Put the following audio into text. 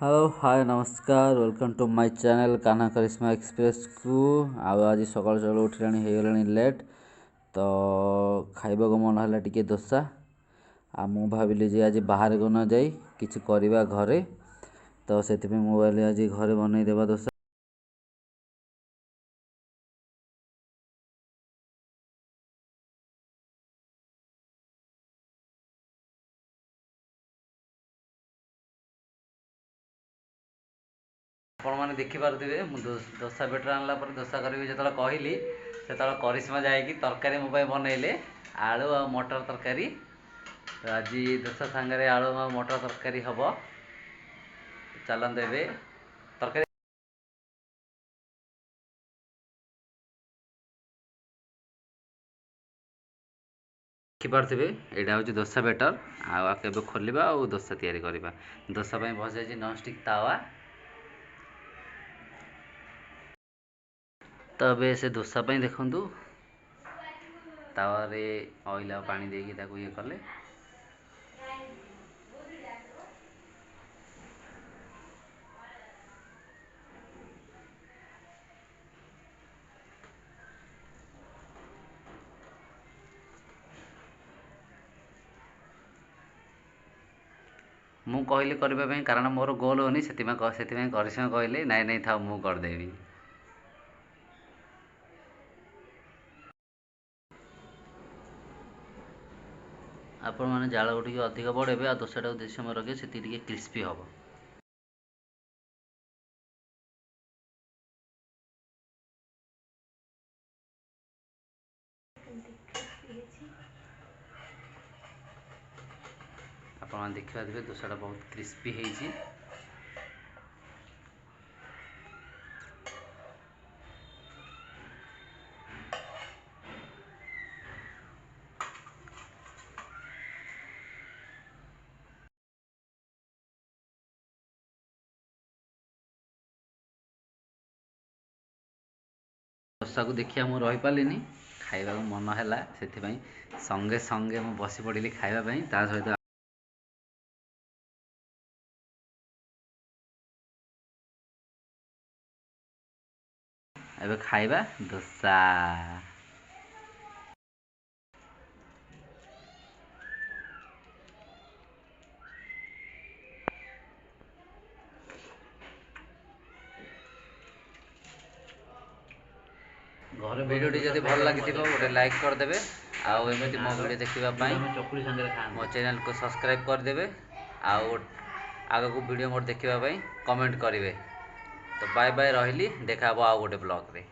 Hello hi नमस्कार welcome to my channel Kanha Karishma express को आज सकाल सकाल उठिलानी हो गलानी लेट तो खाइबा को मन है टिके दोसा आ मु भाविली जे आज बाहर को न जाई किछि करबा घरे तो सेति पे मोबाइल आज घरे बनै देबा दोसा आपण मैंने देखिपे दोसा बेटर आनला दोसा करी जो कहली से करिश्मा जाकि तरकारी मो बनइले आलू आ मटर तरकारी तो आज दोसा सांगे आलू आ मटर तरकारी हम चलते ए तरकारी देखिपे यहाँ हूँ दोसा बेटर आके खोलवा और दोसा तैयारी करवा दोसा बसाई नॉनस्टिक तावा तो अब से दोसा देखु तावे ऑयल आ पानी देकी ये कले मु कहली करने कारण मोर गोल होनी से करिश्मा कहले नाई नाई था मु करदेवी आपण मैंने जाल टे अधिक बढ़ेबे आ दोसाटा जो समय रखे से क्रिस्पी हम आप देखिए दोसाटा बहुत क्रिस्पी है दोसा को देखिए मुझे रही पार्ली खाइबा मन है से संगे संगे मुझे बसी पड़ी खावाई ता सहित एबे खाइबा दोसा घर भिडियोटी जब भल लगी गोटे लाइक करदे आमती मो भिडियो देखा मो चैनल को सब्सक्राइब करदे आग को वीडियो मोर देखापी कमेंट करेंगे तो बाय बाय रही देखा आउ गोटे ब्लॉग रे।